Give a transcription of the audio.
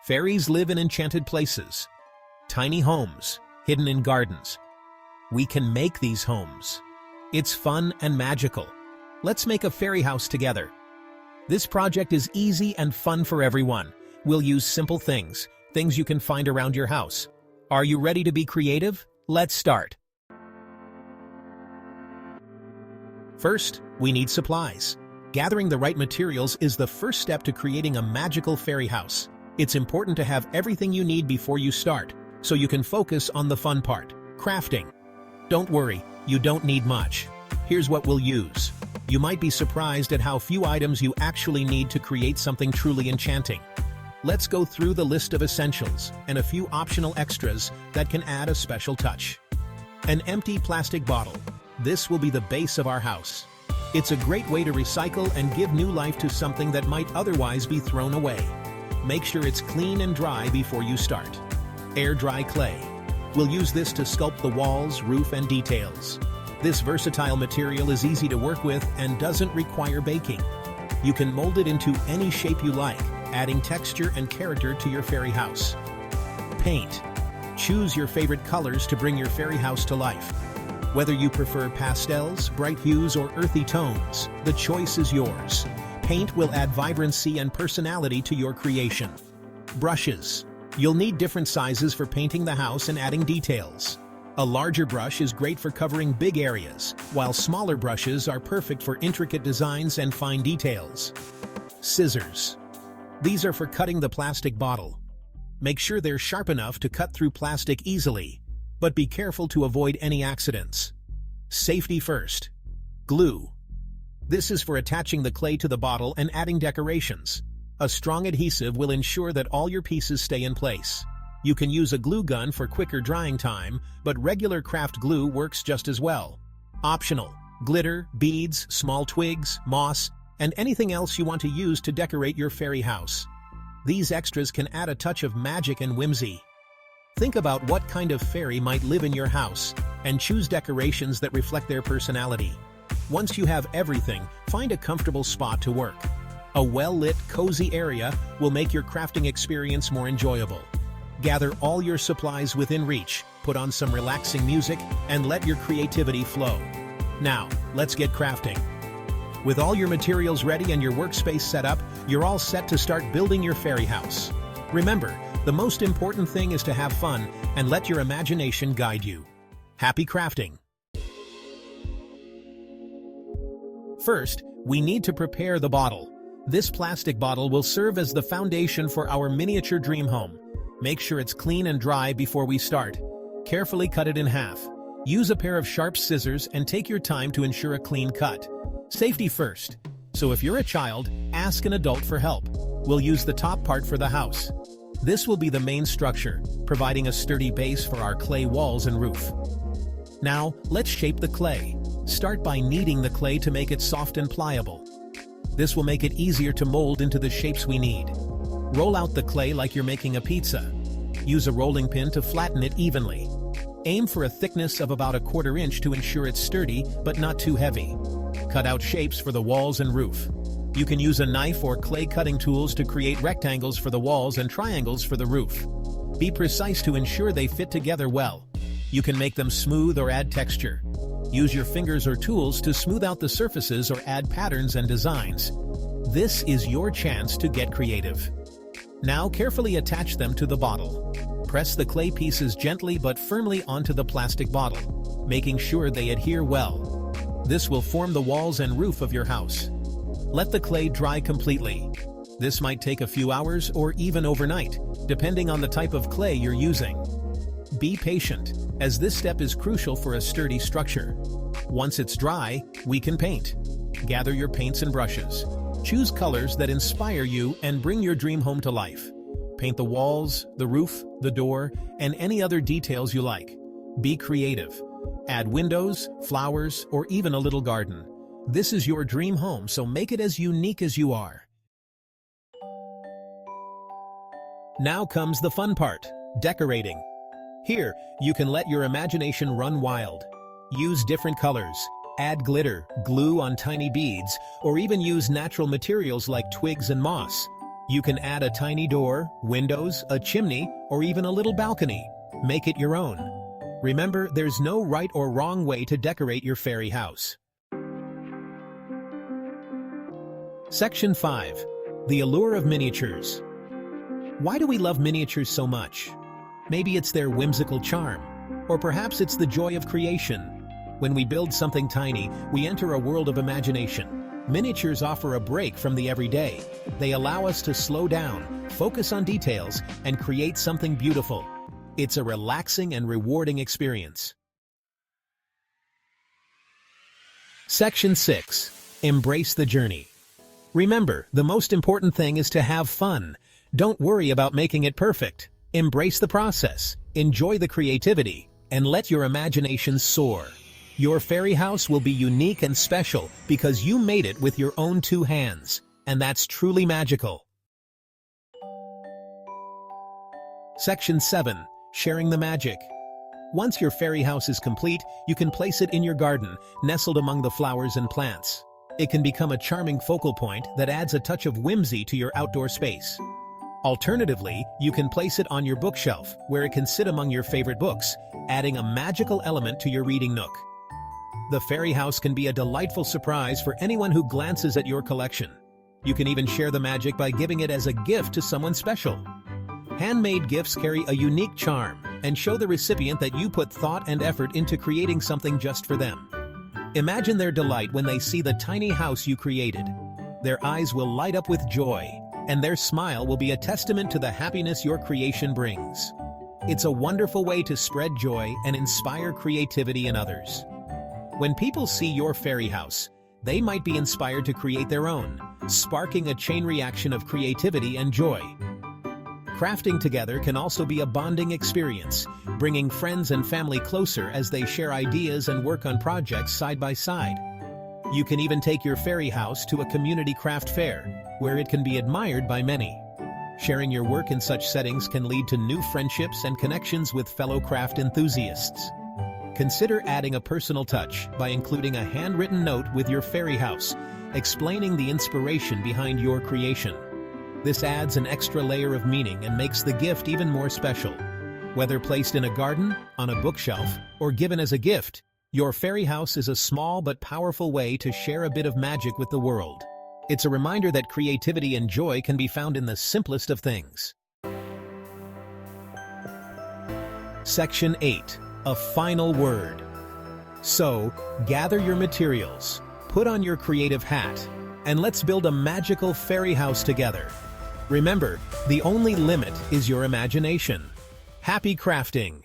Fairies live in enchanted places, tiny homes hidden in gardens. We can make these homes. It's fun and magical. Let's make a fairy house together. This project is easy and fun for everyone. We'll use simple things you can find around your house. Are you ready to be creative? Let's start. First, we need supplies. Gathering the right materials is the first step to creating a magical fairy house. It's important to have everything you need before you start, so you can focus on the fun part, crafting. Don't worry, you don't need much. Here's what we'll use. You might be surprised at how few items you actually need to create something truly enchanting. Let's go through the list of essentials and a few optional extras that can add a special touch. An empty plastic bottle. This will be the base of our house. It's a great way to recycle and give new life to something that might otherwise be thrown away. Make sure it's clean and dry before you start. Air-dry clay. We'll use this to sculpt the walls, roof, and details. This versatile material is easy to work with and doesn't require baking. You can mold it into any shape you like, adding texture and character to your fairy house. Paint. Choose your favorite colors to bring your fairy house to life. Whether you prefer pastels, bright hues, or earthy tones, the choice is yours. Paint will add vibrancy and personality to your creation. Brushes. You'll need different sizes for painting the house and adding details. A larger brush is great for covering big areas, while smaller brushes are perfect for intricate designs and fine details. Scissors. These are for cutting the plastic bottle. Make sure they're sharp enough to cut through plastic easily, but be careful to avoid any accidents. Safety first. Glue. This is for attaching the clay to the bottle and adding decorations. A strong adhesive will ensure that all your pieces stay in place. You can use a glue gun for quicker drying time, but regular craft glue works just as well. Optional. Glitter, beads, small twigs, moss, and anything else you want to use to decorate your fairy house. These extras can add a touch of magic and whimsy. Think about what kind of fairy might live in your house, and choose decorations that reflect their personality. Once you have everything, find a comfortable spot to work. A well-lit, cozy area will make your crafting experience more enjoyable. Gather all your supplies within reach, put on some relaxing music, and let your creativity flow. Now, let's get crafting. With all your materials ready and your workspace set up, you're all set to start building your fairy house. Remember, the most important thing is to have fun and let your imagination guide you. Happy crafting! First, we need to prepare the bottle. This plastic bottle will serve as the foundation for our miniature dream home. Make sure it's clean and dry before we start. Carefully cut it in half. Use a pair of sharp scissors and take your time to ensure a clean cut. Safety first. So if you're a child, ask an adult for help. We'll use the top part for the house. This will be the main structure, providing a sturdy base for our clay walls and roof. Now, let's shape the clay. Start by kneading the clay to make it soft and pliable. This will make it easier to mold into the shapes we need. Roll out the clay like you're making a pizza. Use a rolling pin to flatten it evenly. Aim for a thickness of about 1/4 inch to ensure it's sturdy but not too heavy. Cut out shapes for the walls and roof. You can use a knife or clay cutting tools to create rectangles for the walls and triangles for the roof. Be precise to ensure they fit together well. You can make them smooth or add texture. Use your fingers or tools to smooth out the surfaces or add patterns and designs. This is your chance to get creative. Now carefully attach them to the bottle. Press the clay pieces gently but firmly onto the plastic bottle, making sure they adhere well. This will form the walls and roof of your house. Let the clay dry completely. This might take a few hours or even overnight, depending on the type of clay you're using. Be patient, as this step is crucial for a sturdy structure. Once it's dry, we can paint. Gather your paints and brushes. Choose colors that inspire you and bring your dream home to life. Paint the walls, the roof, the door, and any other details you like. Be creative. Add windows, flowers, or even a little garden. This is your dream home, so make it as unique as you are. Now comes the fun part, decorating. Here, you can let your imagination run wild. Use different colors, add glitter, glue on tiny beads, or even use natural materials like twigs and moss. You can add a tiny door, windows, a chimney, or even a little balcony. Make it your own. Remember, there's no right or wrong way to decorate your fairy house. Section 5. The allure of miniatures. Why do we love miniatures so much? Maybe it's their whimsical charm, or perhaps it's the joy of creation. When we build something tiny, we enter a world of imagination. Miniatures offer a break from the everyday. They allow us to slow down, focus on details, and create something beautiful. It's a relaxing and rewarding experience. Section 6. Embrace the journey. Remember, the most important thing is to have fun. Don't worry about making it perfect. Embrace the process, enjoy the creativity, and let your imagination soar. Your fairy house will be unique and special because you made it with your own 2 hands, and that's truly magical. Section 7. Sharing the magic. Once your fairy house is complete, you can place it in your garden, nestled among the flowers and plants. It can become a charming focal point that adds a touch of whimsy to your outdoor space. Alternatively, you can place it on your bookshelf, where it can sit among your favorite books, adding a magical element to your reading nook. The fairy house can be a delightful surprise for anyone who glances at your collection. You can even share the magic by giving it as a gift to someone special. Handmade gifts carry a unique charm and show the recipient that you put thought and effort into creating something just for them. Imagine their delight when they see the tiny house you created. Their eyes will light up with joy, and their smile will be a testament to the happiness your creation brings. It's a wonderful way to spread joy and inspire creativity in others. When people see your fairy house, they might be inspired to create their own, sparking a chain reaction of creativity and joy. Crafting together can also be a bonding experience, bringing friends and family closer as they share ideas and work on projects side by side. You can even take your fairy house to a community craft fair, where it can be admired by many. Sharing your work in such settings can lead to new friendships and connections with fellow craft enthusiasts. Consider adding a personal touch by including a handwritten note with your fairy house, explaining the inspiration behind your creation. This adds an extra layer of meaning and makes the gift even more special. Whether placed in a garden, on a bookshelf, or given as a gift, your fairy house is a small but powerful way to share a bit of magic with the world. It's a reminder that creativity and joy can be found in the simplest of things. Section 8. A final word. So, gather your materials, put on your creative hat, and let's build a magical fairy house together. Remember, the only limit is your imagination. Happy crafting!